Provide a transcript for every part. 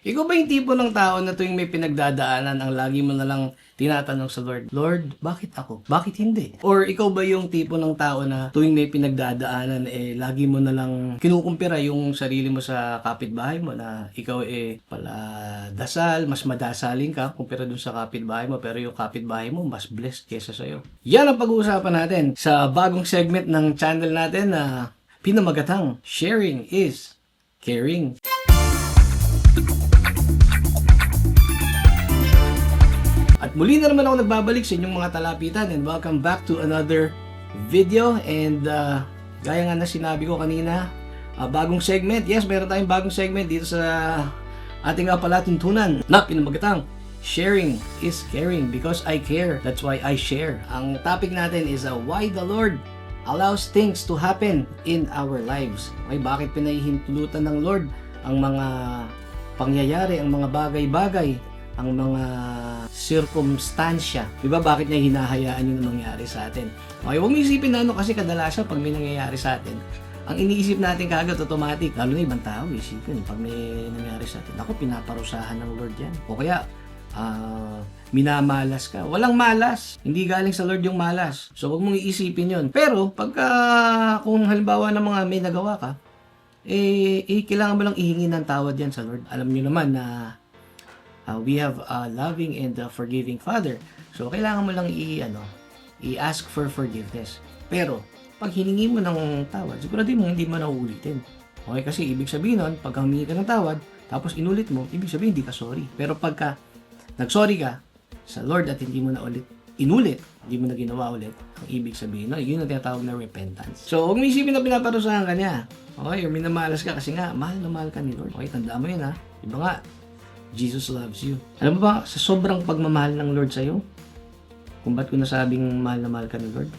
Ikaw ba yung tipo ng tao na tuwing may pinagdadaanan ang lagi mo na lang tinatanong sa Lord, Lord, bakit ako? Bakit hindi? Or ikaw ba yung tipo ng tao na tuwing may pinagdadaanan lagi mo na lang kinukumpira yung sarili mo sa kapitbahay mo na ikaw pala dasal, mas madasaling ka kumpira dun sa kapitbahay mo pero yung kapitbahay mo mas blessed kesa sa'yo. Yan ang pag-uusapan natin sa bagong segment ng channel natin na pinamagatang Sharing is Caring. At muli na naman ako nagbabalik sa inyong mga talapitan and welcome back to another video and gaya nga na sinabi ko kanina, bagong segment. Yes, meron tayong bagong segment dito sa ating palatuntunan na pinamagatang Sharing is Caring because I care. That's why I share. Ang topic natin is why the Lord allows things to happen in our lives. Okay, bakit pinahihintulutan ng Lord ang mga pangyayari, ang mga bagay-bagay, ang mga circumstansya. Diba bakit niya hinahayaan yun na mangyari sa atin? Okay, huwag mo isipin na kasi kadalasan pag may nangyayari sa atin, ang iniisip natin kagad automatic, lalo na ibang tao, isipin, pag may nangyayari sa atin, ako pinaparusahan ng Lord yan. O kaya, minamalas ka. Walang malas. Hindi galing sa Lord yung malas. So, huwag mong iisipin yun. Pero, kung halimbawa ng mga may nagawa ka, kailangan mo lang ihingi ng tawad yan sa Lord. Alam niyo naman na we have a loving and forgiving Father. So, kailangan mo lang i-ask for forgiveness. Pero, pag hiningi mo ng tawad, siguro mo hindi mo na uulitin. Okay? Kasi, ibig sabihin nun, pag humingi ka ng tawad, tapos inulit mo, ibig sabihin, hindi ka sorry. Pero pagka nag-sorry ka sa Lord at hindi mo na inulit, hindi mo na ginawa ulit, ang ibig sabihin, yun ang tinatawag na repentance. So, huwag mo isipin na pinaparusahan ka niya. Okay? Or minamalas ka kasi nga, mahal na mahal ka ni Lord. Okay? Tandaan mo yun ha. Iba nga, Jesus loves you. Alam mo ba, sa sobrang pagmamahal ng Lord sa'yo, kung ba't ko nasabing mahal na mahal ka ni Lord?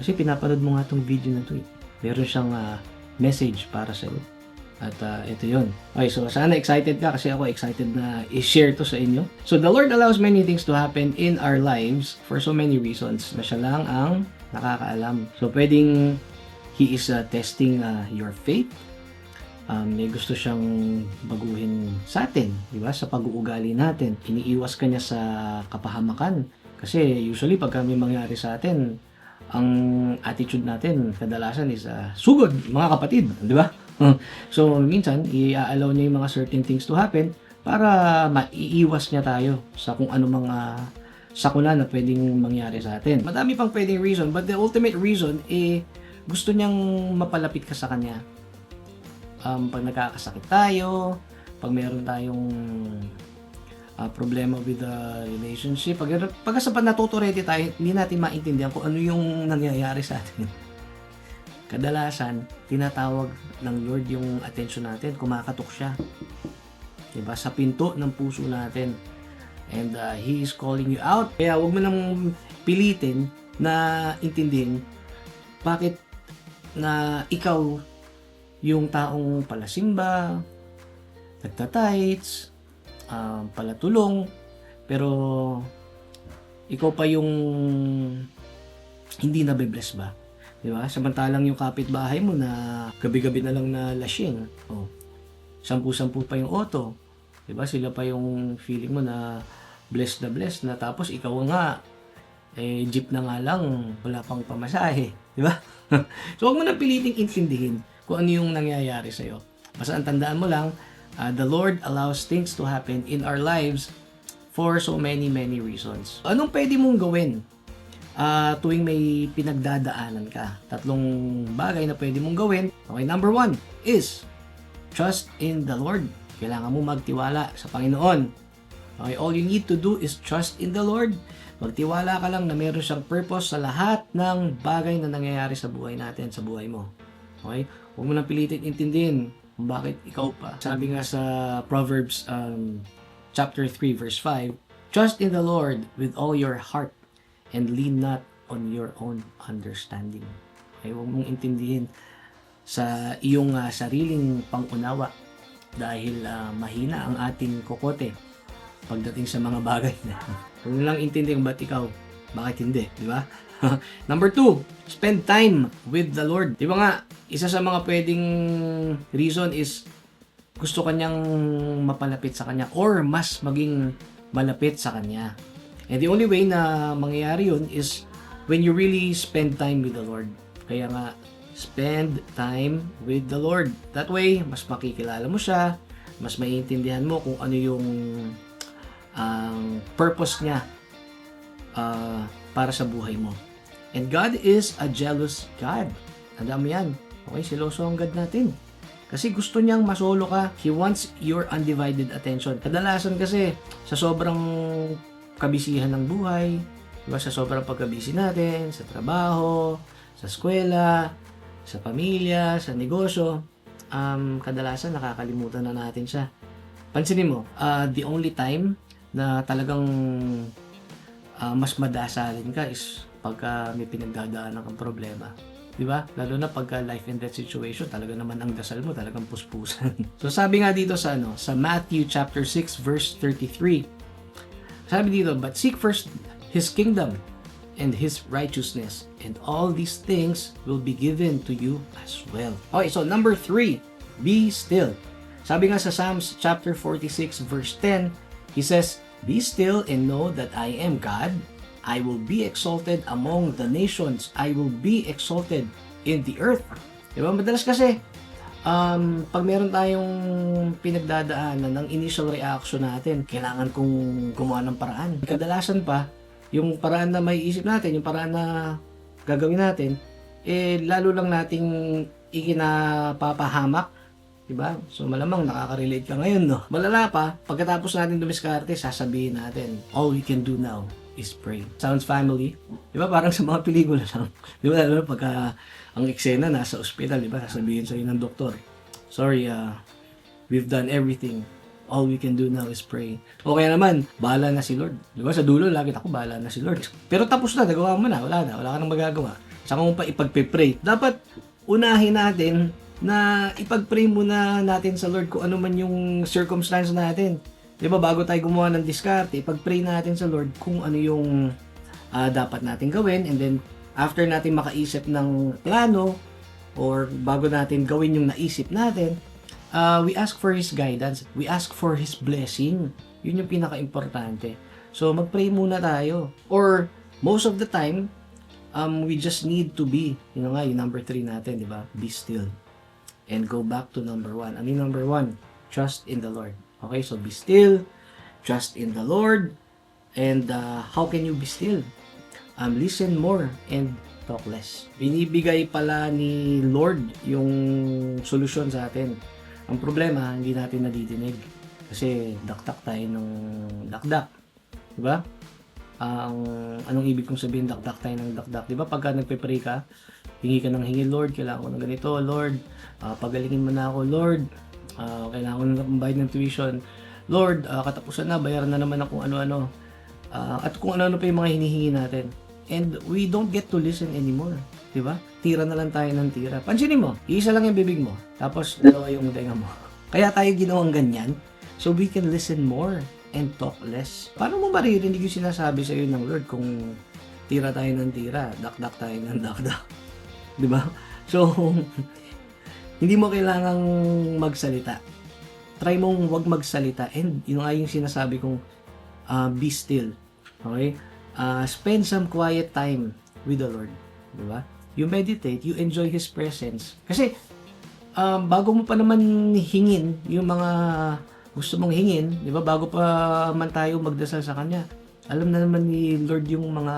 Kasi pinapanood mo nga itong video na ito. Meron siyang message para sa'yo. At ito yun. Okay, so sana excited ka kasi ako excited na i-share to sa inyo. So the Lord allows many things to happen in our lives for so many reasons na siya lang ang nakakaalam. So pwedeng He is testing your faith. May gusto siyang baguhin sa atin, di ba? Sa pag-uugali natin. Iniiwas ka niya sa kapahamakan. Kasi usually pag may mangyari sa atin, ang attitude natin kadalasan is sugod, mga kapatid, di ba? So minsan, i-allow niya yung mga certain things to happen para maiiwas niya tayo sa kung ano mga sakuna na pwedeng mangyari sa atin. Madami pang pwedeng reason, but the ultimate reason gusto niyang mapalapit ka sa Kanya. Pag nagkakasakit tayo, pag meron tayong problema with the relationship, pag sa natuturete tayo, hindi natin maintindihan kung ano yung nangyayari sa atin. Kadalasan, tinatawag ng Lord yung attention natin, kumakatok siya. Diba? Sa pinto ng puso natin. And He is calling you out. Kaya huwag mo nang pilitin na intindihin bakit na ikaw yung taong palasimba, nagtatights, palatulong, pero ikaw pa yung hindi nabibless ba? Di ba? Samantalang yung kapitbahay mo na gabi-gabi na lang na lasing, sampu-sampu pa yung auto, di ba? Sila pa yung feeling mo na blessed na tapos ikaw nga, jeep na nga lang, wala pang pamasahe, di ba? So, huwag mo na piliting intindihin kung ano yung nangyayari sa'yo. Basta ang tandaan mo lang, the Lord allows things to happen in our lives for so many reasons. Anong pwede mong gawin tuwing may pinagdadaanan ka? Tatlong bagay na pwede mong gawin. Okay, number 1 is trust in the Lord. Kailangan mo magtiwala sa Panginoon. Okay, all you need to do is trust in the Lord. Magtiwala ka lang na meron siyang purpose sa lahat ng bagay na nangyayari sa buhay natin, sa buhay mo. Okay? Huwag mo nang pilitin intindihin kung bakit ikaw pa. Sabi nga sa Proverbs chapter 3 verse 5, trust in the Lord with all your heart and lean not on your own understanding. Okay? Huwag mong intindihin sa iyong sariling pangunawa dahil mahina ang ating kokote pagdating sa mga bagay na huwag mo lang intindihin ba't ikaw, bakit hindi, di ba? Number 2, spend time with the Lord. Di ba nga, isa sa mga pwedeng reason is gusto kanyang mapalapit sa kanya or mas maging malapit sa kanya. And the only way na mangyayari yun is when you really spend time with the Lord. Kaya nga, spend time with the Lord. That way, mas makikilala mo siya, mas maiintindihan mo kung ano yung purpose niya para sa buhay mo. And God is a jealous God. Tandaan mo yan. Okay, siloso ang God natin. Kasi gusto niyang masolo ka. He wants your undivided attention. Kadalasan kasi, sa sobrang kabisihan ng buhay, diba, sa sobrang pagkabisi natin, sa trabaho, sa eskwela, sa pamilya, sa negosyo, kadalasan nakakalimutan na natin siya. Pansinin mo, the only time na talagang mas madasalin ka is pagka may pinagdadaanan kang problema. Diba? Lalo na pagka life and death situation, talaga naman ang dasal mo, talagang puspusan. So sabi nga dito sa Matthew chapter 6 verse 33. Sabi dito, but seek first His kingdom and His righteousness, and all these things will be given to you as well. Okay, so number 3, be still. Sabi nga sa Psalms chapter 46 verse 10, He says, be still and know that I am God. I will be exalted among the nations. I will be exalted in the earth. Diba? Madalas kasi, pag meron tayong pinagdadaanan ng initial reaction natin, kailangan kong gumawa ng paraan. Kadalasan pa, yung paraan na may isip natin, yung paraan na gagawin natin, lalo lang nating ikinapapahamak. Diba? So malamang nakaka-relate ka ngayon, no? Malala pa, pagkatapos natin dumiskarte, sasabihin natin, all we can do now is pray. Sounds family. Diba? Parang sa mga pelikula lang. Diba? Lalo na pagka ang eksena nasa ospital, diba? Sasabihin sa'yo ng doktor, sorry, we've done everything. All we can do now is pray. O kaya naman, bahala na si Lord. Diba? Sa dulo, lagi ako, bahala na si Lord. Pero tapos na, nagawa mo na. Wala ka nang magagawa. Saka mo pa ipagpe-pray. Dapat unahin natin na ipag-pray muna natin sa Lord kung ano man yung circumstance natin. Diba, bago tayo gumawa ng diskarte, ipag-pray natin sa Lord kung ano yung dapat natin gawin, and then after natin makaisip ng plano or bago natin gawin yung naisip natin, we ask for His guidance, we ask for His blessing. Yun yung pinaka-importante. So mag-pray muna tayo, or most of the time we just need to be, yung number 3 natin, diba? Be still and go back to number 1. Ano yung number 1? Trust in the Lord. Okay, so be still, trust in the Lord, and how can you be still? Listen more and talk less. Binibigay pala ni Lord yung solusyon sa atin. Ang problema, hindi natin nadidinig. Kasi dakdak tayo ng dakdak. Diba? Anong ibig kong sabihin, dakdak tayo ng dakdak? Diba? Pagka nagpe-pray ka, hingi ka ng hingi, Lord, kailangan ko ng ganito, Lord, pagalingin mo na ako, Lord, kailangan ko ng bayad ng tuition, Lord, katapusan na, bayaran na naman ako ano-ano, at kung ano-ano pa yung mga hinihingi natin. And we don't get to listen anymore. Diba? Tira na lang tayo ng tira. Pansinin mo, isa lang yung bibig mo, tapos dalawa yung tenga mo. Kaya tayo ginawang ganyan, so we can listen more and talk less. Paano mo maririnig yung sinasabi sa iyo ng Lord kung tira tayo ng tira, dakdak tayo ng dakdak? Diba? So, hindi mo kailangang magsalita. Try mong wag magsalita, and yun nga yung sinasabi kong be still. Okay? Spend some quiet time with the Lord. Diba? You meditate, you enjoy His presence. Kasi, bago mo pa naman hingin yung mga gusto mong hingin, di ba? Bago pa man tayo magdasal sa Kanya, alam na naman ni Lord yung mga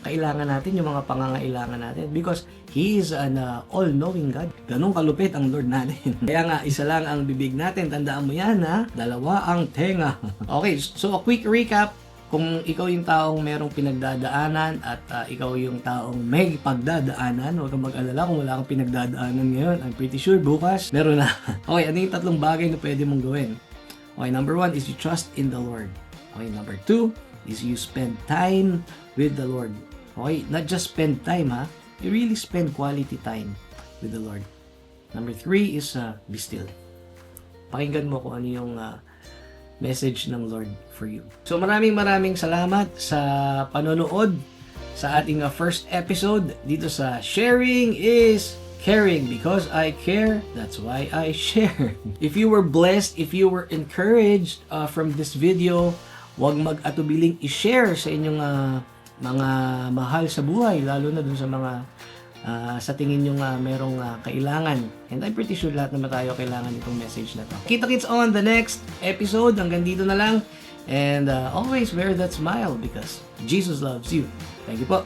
kailangan natin, yung mga pangangailangan natin. Because He is an all-knowing God. Ganun kalupit ang Lord natin. Kaya nga, isa lang ang bibig natin. Tandaan mo yan, ha? Dalawa ang tenga. Okay, so a quick recap. Kung ikaw yung taong merong pinagdadaanan at ikaw yung taong may pagdadaanan, huwag kang mag-alala kung wala kang pinagdadaanan ngayon. I'm pretty sure bukas meron na. Okay, ano yung 3 bagay na pwede mong gawin? Okay, number 1 is you trust in the Lord. Okay, number 2 is you spend time with the Lord. Okay, not just spend time, ha? You really spend quality time with the Lord. Number 3 is be still. Pakinggan mo kung ano yung message ng Lord for you. So maraming salamat sa panonood sa ating first episode dito sa Sharing is Caring because I care, that's why I share. If you were blessed, if you were encouraged from this video, huwag mag-atubiling i-share sa inyong mga mahal sa buhay, lalo na dun sa mga sa tingin nyo merong kailangan. And I'm pretty sure lahat naman tayo kailangan itong message na to. Kita-kits on the next episode. Hanggang dito na lang. And always wear that smile because Jesus loves you. Thank you po.